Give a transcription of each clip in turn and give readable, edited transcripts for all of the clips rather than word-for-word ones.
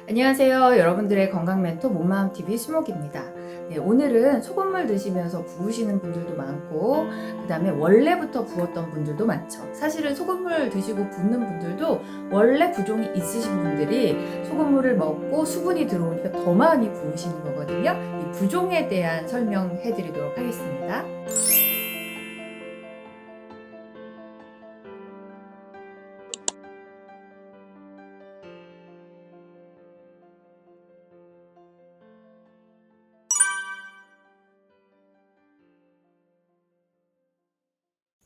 안녕하세요. 여러분들의 건강 멘토 몸마음TV 수목입니다. 네, 오늘은 소금물 드시면서 부으시는 분들도 많고 그 다음에 원래부터 부었던 분들도 많죠. 사실은 소금물 드시고 붓는 분들도 원래 부종이 있으신 분들이 소금물을 먹고 수분이 들어오니까 더 많이 부으시는 거거든요. 이 부종에 대한 설명해 드리도록 하겠습니다.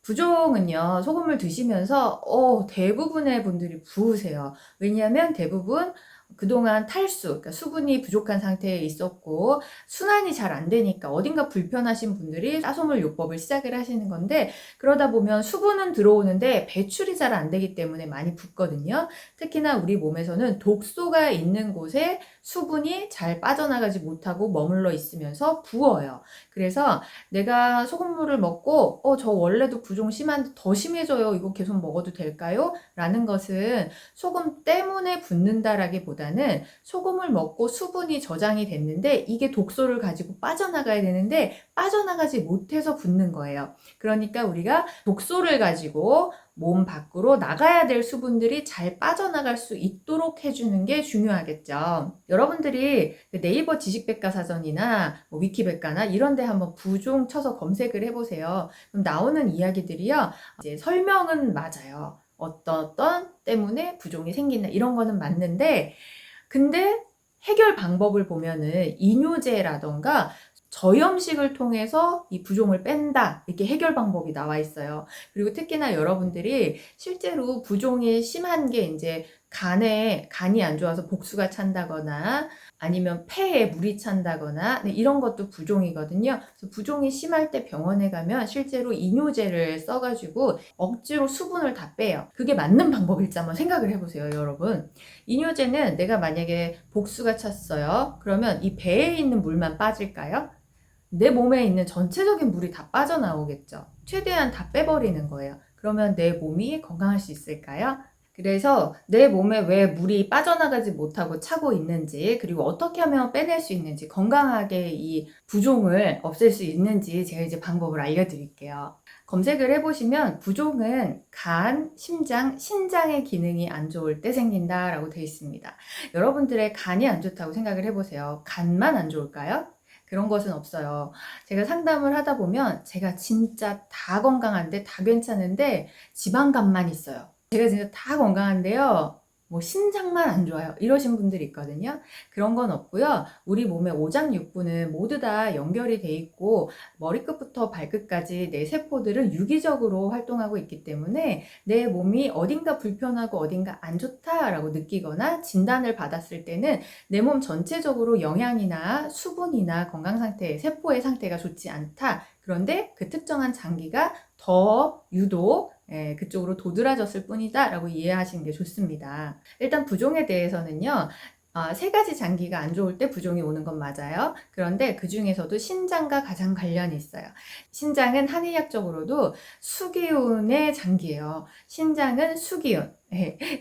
부종은요, 소금을 드시면서 대부분의 분들이 부으세요. 왜냐하면 대부분 그동안 탈수, 그러니까 수분이 부족한 상태에 있었고 순환이 잘 안 되니까 어딘가 불편하신 분들이 따소물 요법을 시작을 하시는 건데, 그러다 보면 수분은 들어오는데 배출이 잘 안 되기 때문에 많이 붓거든요. 특히나 우리 몸에서는 독소가 있는 곳에 수분이 잘 빠져나가지 못하고 머물러 있으면서 부어요. 그래서 내가 소금물을 먹고 저 원래도 부종 심한데 더 심해져요. 이거 계속 먹어도 될까요? 라는 것은 소금 때문에 붓는다라기보다는 소금을 먹고 수분이 저장이 됐는데 이게 독소를 가지고 빠져나가야 되는데 빠져나가지 못해서 붓는 거예요. 그러니까 우리가 독소를 가지고 몸 밖으로 나가야 될 수분들이 잘 빠져나갈 수 있도록 해주는 게 중요하겠죠. 여러분들이 네이버 지식백과사전이나 위키백과나 이런 데 한번 부종 쳐서 검색을 해보세요. 그럼 나오는 이야기들이요, 이제 설명은 맞아요. 어떤 때문에 부종이 생긴다 이런 거는 맞는데, 근데 해결 방법을 보면은 이뇨제라던가 저염식을 통해서 이 부종을 뺀다, 이렇게 해결 방법이 나와 있어요. 그리고 특히나 여러분들이 실제로 부종이 심한 게 이제 간이 안 좋아서 복수가 찬다거나 아니면 폐에 물이 찬다거나 이런 것도 부종이거든요. 그래서 부종이 심할 때 병원에 가면 실제로 이뇨제를 써가지고 억지로 수분을 다 빼요. 그게 맞는 방법일지 한번 생각을 해보세요, 여러분. 이뇨제는 내가 만약에 복수가 찼어요. 그러면 이 배에 있는 물만 빠질까요? 내 몸에 있는 전체적인 물이 다 빠져나오겠죠. 최대한 다 빼버리는 거예요. 그러면 내 몸이 건강할 수 있을까요? 그래서 내 몸에 왜 물이 빠져나가지 못하고 차고 있는지, 그리고 어떻게 하면 빼낼 수 있는지, 건강하게 이 부종을 없앨 수 있는지 제가 이제 방법을 알려드릴게요. 검색을 해보시면 부종은 간, 심장, 신장의 기능이 안 좋을 때 생긴다라고 되어 있습니다. 여러분들의 간이 안 좋다고 생각을 해보세요. 간만 안 좋을까요? 그런 것은 없어요. 제가 상담을 하다 보면 제가 진짜 다 건강한데 다 괜찮은데 지방간만 있어요. 제가 진짜 다 건강한데요, 뭐 신장만 안 좋아요, 이러신 분들이 있거든요. 그런 건 없고요. 우리 몸의 오장육부는 모두 다 연결이 돼 있고 머리끝부터 발끝까지 내 세포들은 유기적으로 활동하고 있기 때문에 내 몸이 어딘가 불편하고 어딘가 안 좋다라고 느끼거나 진단을 받았을 때는 내 몸 전체적으로 영양이나 수분이나 건강 상태, 세포의 상태가 좋지 않다. 그런데 그 특정한 장기가 더 유독 그쪽으로 도드라졌을 뿐이다 라고 이해하시는 게 좋습니다. 일단 부종에 대해서는요, 세 가지 장기가 안 좋을 때 부종이 오는 건 맞아요. 그런데 그 중에서도 신장과 가장 관련이 있어요. 신장은 한의학적으로도 수기운의 장기예요. 신장은 수기운.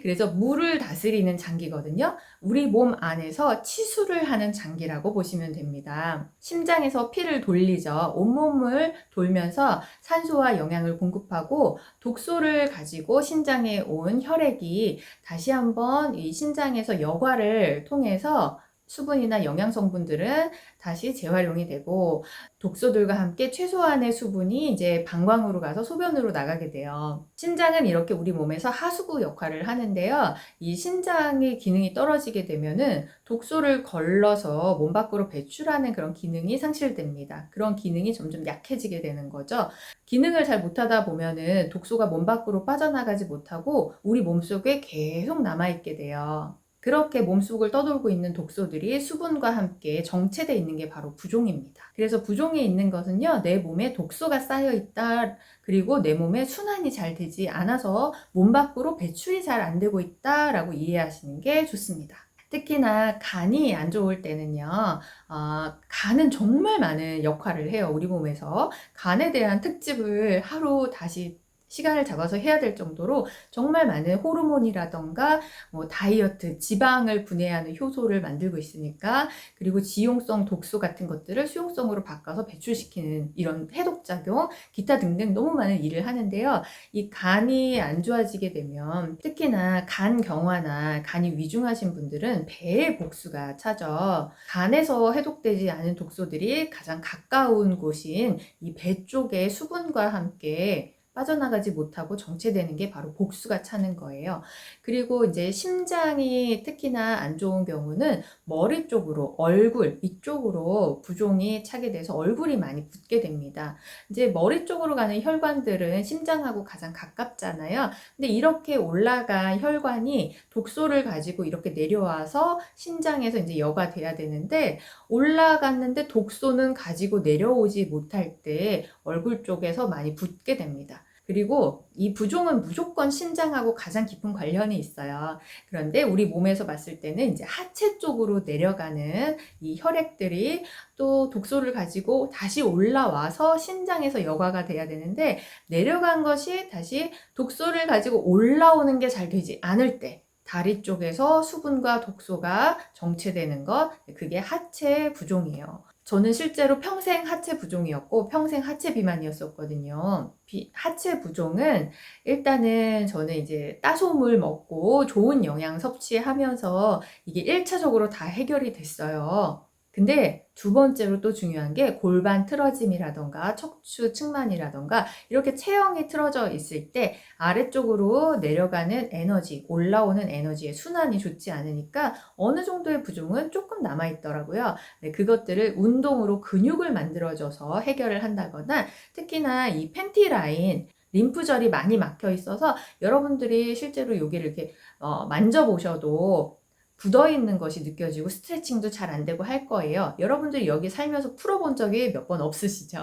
그래서 물을 다스리는 장기거든요. 우리 몸 안에서 치수를 하는 장기라고 보시면 됩니다. 심장에서 피를 돌리죠. 온몸을 돌면서 산소와 영양을 공급하고 독소를 가지고 신장에 온 혈액이 다시 한번 이 신장에서 여과를 통해서 수분이나 영양 성분들은 다시 재활용이 되고 독소들과 함께 최소한의 수분이 이제 방광으로 가서 소변으로 나가게 돼요. 신장은 이렇게 우리 몸에서 하수구 역할을 하는데요. 이 신장의 기능이 떨어지게 되면은 독소를 걸러서 몸 밖으로 배출하는 그런 기능이 상실됩니다. 그런 기능이 점점 약해지게 되는 거죠. 기능을 잘 못하다 보면은 독소가 몸 밖으로 빠져나가지 못하고 우리 몸속에 계속 남아있게 돼요. 그렇게 몸속을 떠돌고 있는 독소들이 수분과 함께 정체되어 있는 게 바로 부종입니다. 그래서 부종에 있는 것은요, 내 몸에 독소가 쌓여 있다, 그리고 내 몸에 순환이 잘 되지 않아서 몸 밖으로 배출이 잘 안 되고 있다라고 이해하시는 게 좋습니다. 특히나 간이 안 좋을 때는요, 간은 정말 많은 역할을 해요, 우리 몸에서. 간에 대한 특집을 하루 다시 시간을 잡아서 해야 될 정도로 정말 많은 호르몬이라던가 뭐 다이어트, 지방을 분해하는 효소를 만들고 있으니까, 그리고 지용성 독소 같은 것들을 수용성으로 바꿔서 배출시키는 이런 해독작용, 기타 등등 너무 많은 일을 하는데요. 이 간이 안 좋아지게 되면, 특히나 간 경화나 간이 위중하신 분들은 배에 복수가 차죠. 간에서 해독되지 않은 독소들이 가장 가까운 곳인 이 배 쪽에 수분과 함께 빠져나가지 못하고 정체되는 게 바로 복수가 차는 거예요. 그리고 이제 심장이 특히나 안 좋은 경우는 머리 쪽으로, 얼굴 이쪽으로 부종이 차게 돼서 얼굴이 많이 붓게 됩니다. 이제 머리 쪽으로 가는 혈관들은 심장하고 가장 가깝잖아요. 근데 이렇게 올라간 혈관이 독소를 가지고 이렇게 내려와서 신장에서 이제 여과돼야 되는데, 올라갔는데 독소는 가지고 내려오지 못할 때 얼굴 쪽에서 많이 붓게 됩니다. 그리고 이 부종은 무조건 신장하고 가장 깊은 관련이 있어요. 그런데 우리 몸에서 봤을 때는 이제 하체 쪽으로 내려가는 이 혈액들이 또 독소를 가지고 다시 올라와서 신장에서 여과가 돼야 되는데, 내려간 것이 다시 독소를 가지고 올라오는 게 잘 되지 않을 때 다리 쪽에서 수분과 독소가 정체되는 것, 그게 하체 부종이에요. 저는 실제로 평생 하체 부종이었고 평생 하체 비만이었었거든요. 하체 부종은 일단은 저는 이제 따소물 먹고 좋은 영양 섭취하면서 이게 1차적으로 다 해결이 됐어요. 근데 두 번째로 또 중요한 게 골반 틀어짐이라던가 척추 측만이라던가 이렇게 체형이 틀어져 있을 때 아래쪽으로 내려가는 에너지, 올라오는 에너지의 순환이 좋지 않으니까 어느 정도의 부종은 조금 남아있더라고요. 네, 그것들을 운동으로 근육을 만들어줘서 해결을 한다거나, 특히나 이 팬티 라인, 림프절이 많이 막혀 있어서 여러분들이 실제로 여기를 이렇게 만져보셔도 굳어있는 것이 느껴지고 스트레칭도 잘 안 되고 할 거예요. 여러분들이 여기 살면서 풀어본 적이 몇 번 없으시죠?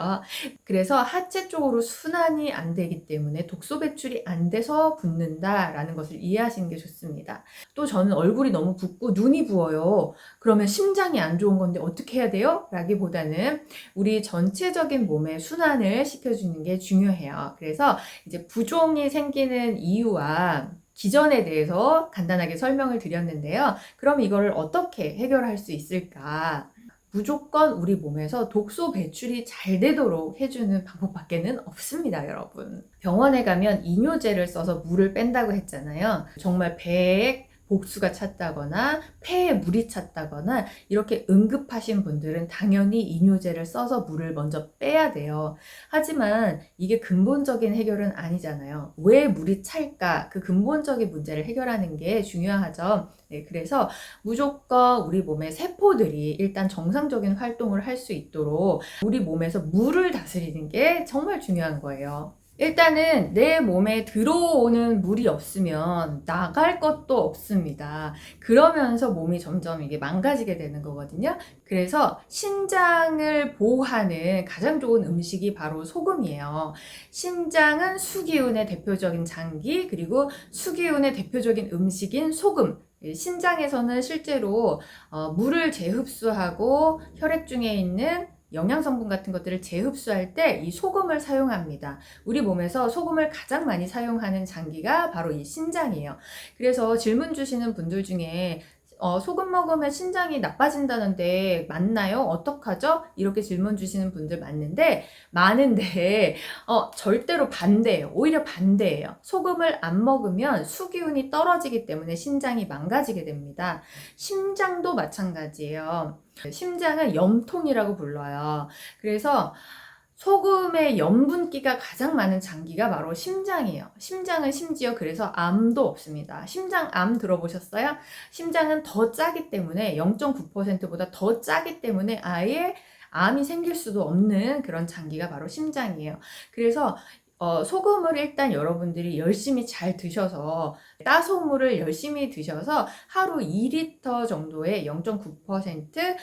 그래서 하체 쪽으로 순환이 안 되기 때문에 독소 배출이 안 돼서 붓는다라는 것을 이해하시는 게 좋습니다. 또 저는 얼굴이 너무 붓고 눈이 부어요. 그러면 심장이 안 좋은 건데 어떻게 해야 돼요? 라기보다는 우리 전체적인 몸의 순환을 시켜주는 게 중요해요. 그래서 이제 부종이 생기는 이유와 기전에 대해서 간단하게 설명을 드렸는데요. 그럼 이거를 어떻게 해결할 수 있을까? 무조건 우리 몸에서 독소 배출이 잘 되도록 해주는 방법밖에는 없습니다, 여러분. 병원에 가면 이뇨제를 써서 물을 뺀다고 했잖아요. 정말 배에 복수가 찼다거나 폐에 물이 찼다거나 이렇게 응급하신 분들은 당연히 이뇨제를 써서 물을 먼저 빼야 돼요. 하지만 이게 근본적인 해결은 아니잖아요. 왜 물이 찰까? 그 근본적인 문제를 해결하는 게 중요하죠. 네, 그래서 무조건 우리 몸의 세포들이 일단 정상적인 활동을 할 수 있도록 우리 몸에서 물을 다스리는 게 정말 중요한 거예요. 일단은 내 몸에 들어오는 물이 없으면 나갈 것도 없습니다. 그러면서 몸이 점점 이게 망가지게 되는 거거든요. 그래서 신장을 보호하는 가장 좋은 음식이 바로 소금이에요. 신장은 수기운의 대표적인 장기, 그리고 수기운의 대표적인 음식인 소금. 신장에서는 실제로 물을 재흡수하고 혈액 중에 있는 영양성분 같은 것들을 재흡수할 때 이 소금을 사용합니다. 우리 몸에서 소금을 가장 많이 사용하는 장기가 바로 이 신장이에요. 그래서 질문 주시는 분들 중에 소금 먹으면 신장이 나빠진다는데 맞나요? 어떡하죠? 이렇게 질문 주시는 분들 많은데 절대로 반대예요. 오히려 반대예요. 소금을 안 먹으면 수기운이 떨어지기 때문에 신장이 망가지게 됩니다. 심장도 마찬가지예요. 심장은 염통이라고 불러요. 그래서 소금의 염분기가 가장 많은 장기가 바로 심장이에요. 심장은 심지어 그래서 암도 없습니다. 심장암 들어보셨어요? 심장은 더 짜기 때문에 0.9%보다 더 짜기 때문에 아예 암이 생길 수도 없는 그런 장기가 바로 심장이에요. 그래서 소금을 일단 여러분들이 열심히 잘 드셔서, 따소물을 열심히 드셔서 하루 2리터 정도의 0.9%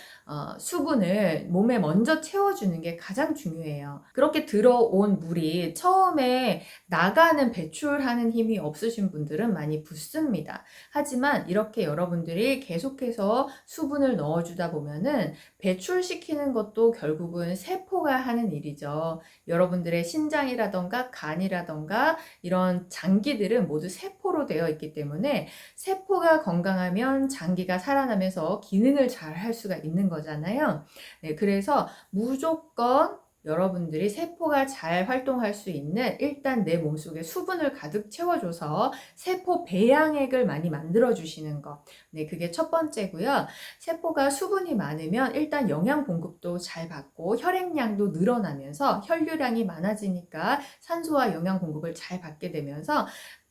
수분을 몸에 먼저 채워주는 게 가장 중요해요. 그렇게 들어온 물이 처음에 나가는 배출하는 힘이 없으신 분들은 많이 붓습니다. 하지만 이렇게 여러분들이 계속해서 수분을 넣어주다 보면은 배출시키는 것도 결국은 세포가 하는 일이죠. 여러분들의 신장이라던가 폐라던가 간이라던가 이런 장기들은 모두 세포로 되어 있기 때문에 세포가 건강하면 장기가 살아나면서 기능을 잘 할 수가 있는 거잖아요. 네, 그래서 무조건 여러분들이 세포가 잘 활동할 수 있는 일단 내 몸속에 수분을 가득 채워줘서 세포 배양액을 많이 만들어 주시는 거. 네, 그게 첫 번째고요. 세포가 수분이 많으면 일단 영양 공급도 잘 받고 혈액량도 늘어나면서 혈류량이 많아지니까 산소와 영양 공급을 잘 받게 되면서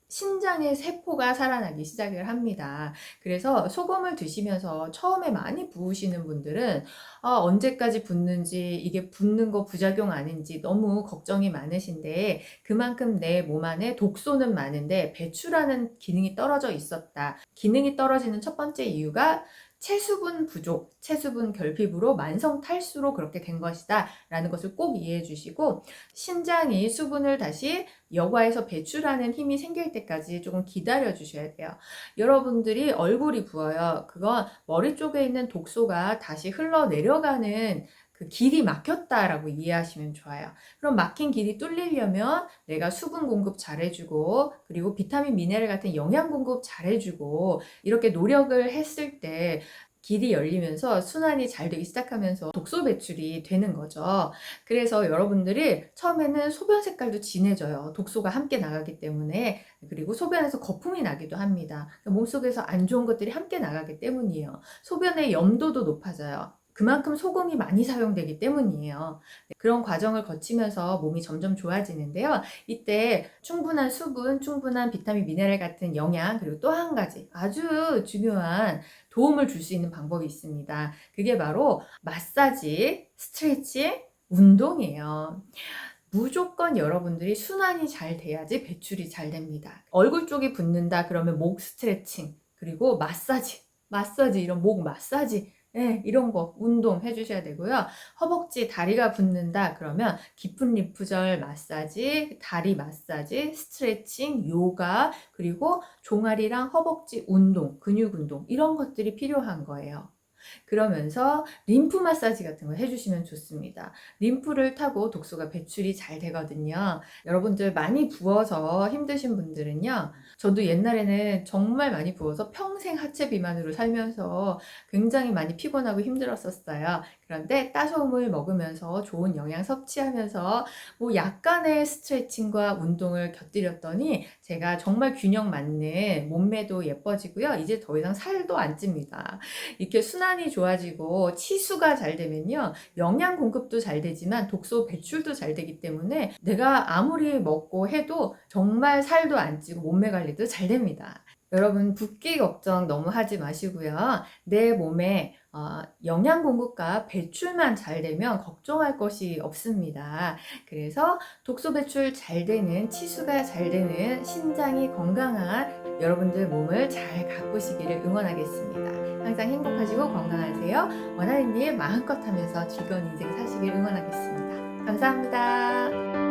신장의 세포가 살아나기 시작을 합니다. 그래서 소금을 드시면서 처음에 많이 부으시는 분들은 언제까지 붓는지, 이게 붓는 거 부작용 아닌지 너무 걱정이 많으신데, 그만큼 내 몸 안에 독소는 많은데 배출하는 기능이 떨어져 있었다. 기능이 떨어지는 첫 번째 이유가 체수분 부족, 체수분 결핍으로 만성 탈수로 그렇게 된 것이다 라는 것을 꼭 이해해 주시고, 신장이 수분을 다시 여과에서 배출하는 힘이 생길 때까지 조금 기다려 주셔야 돼요. 여러분들이 얼굴이 부어요. 그건 머리 쪽에 있는 독소가 다시 흘러내려가는 그 길이 막혔다라고 이해하시면 좋아요. 그럼 막힌 길이 뚫리려면 내가 수분 공급 잘해주고, 그리고 비타민, 미네랄 같은 영양 공급 잘해주고, 이렇게 노력을 했을 때 길이 열리면서 순환이 잘 되기 시작하면서 독소 배출이 되는 거죠. 그래서 여러분들이 처음에는 소변 색깔도 진해져요. 독소가 함께 나가기 때문에. 그리고 소변에서 거품이 나기도 합니다. 몸속에서 안 좋은 것들이 함께 나가기 때문이에요. 소변의 염도도 높아져요. 그만큼 소금이 많이 사용되기 때문이에요. 그런 과정을 거치면서 몸이 점점 좋아지는데요. 이때 충분한 수분, 충분한 비타민, 미네랄 같은 영양, 그리고 또 한 가지 아주 중요한 도움을 줄 수 있는 방법이 있습니다. 그게 바로 마사지, 스트레칭, 운동이에요. 무조건 여러분들이 순환이 잘 돼야지 배출이 잘 됩니다. 얼굴 쪽이 붓는다 그러면 목 스트레칭, 그리고 마사지 이런 목 마사지, 네, 이런 거 운동 해주셔야 되고요. 허벅지, 다리가 붓는다 그러면 깊은 림프절 마사지, 다리 마사지, 스트레칭, 요가, 그리고 종아리랑 허벅지 운동, 근육 운동 이런 것들이 필요한 거예요. 그러면서 림프 마사지 같은 거 해주시면 좋습니다. 림프를 타고 독소가 배출이 잘 되거든요. 여러분들 많이 부어서 힘드신 분들은요, 저도 옛날에는 정말 많이 부어서 평생 하체 비만으로 살면서 굉장히 많이 피곤하고 힘들었었어요. 그런데 따소음을 먹으면서 좋은 영양 섭취하면서 뭐 약간의 스트레칭과 운동을 곁들였더니 제가 정말 균형 맞는 몸매도 예뻐지고요. 이제 더 이상 살도 안 찝니다. 이렇게 순환이 좋아지고 치수가 잘 되면요, 영양 공급도 잘 되지만 독소 배출도 잘 되기 때문에 내가 아무리 먹고 해도 정말 살도 안 찌고 몸매 관리도 잘 됩니다. 여러분 붓기 걱정 너무 하지 마시고요. 내 몸에 영양 공급과 배출만 잘 되면 걱정할 것이 없습니다. 그래서 독소 배출 잘 되는, 치수가 잘 되는, 신장이 건강한 여러분들 몸을 잘 가꾸시기를 응원하겠습니다. 항상 행복하시고 건강하세요. 원하는 일 마음껏 하면서 즐거운 인생 사시길 응원하겠습니다. 감사합니다.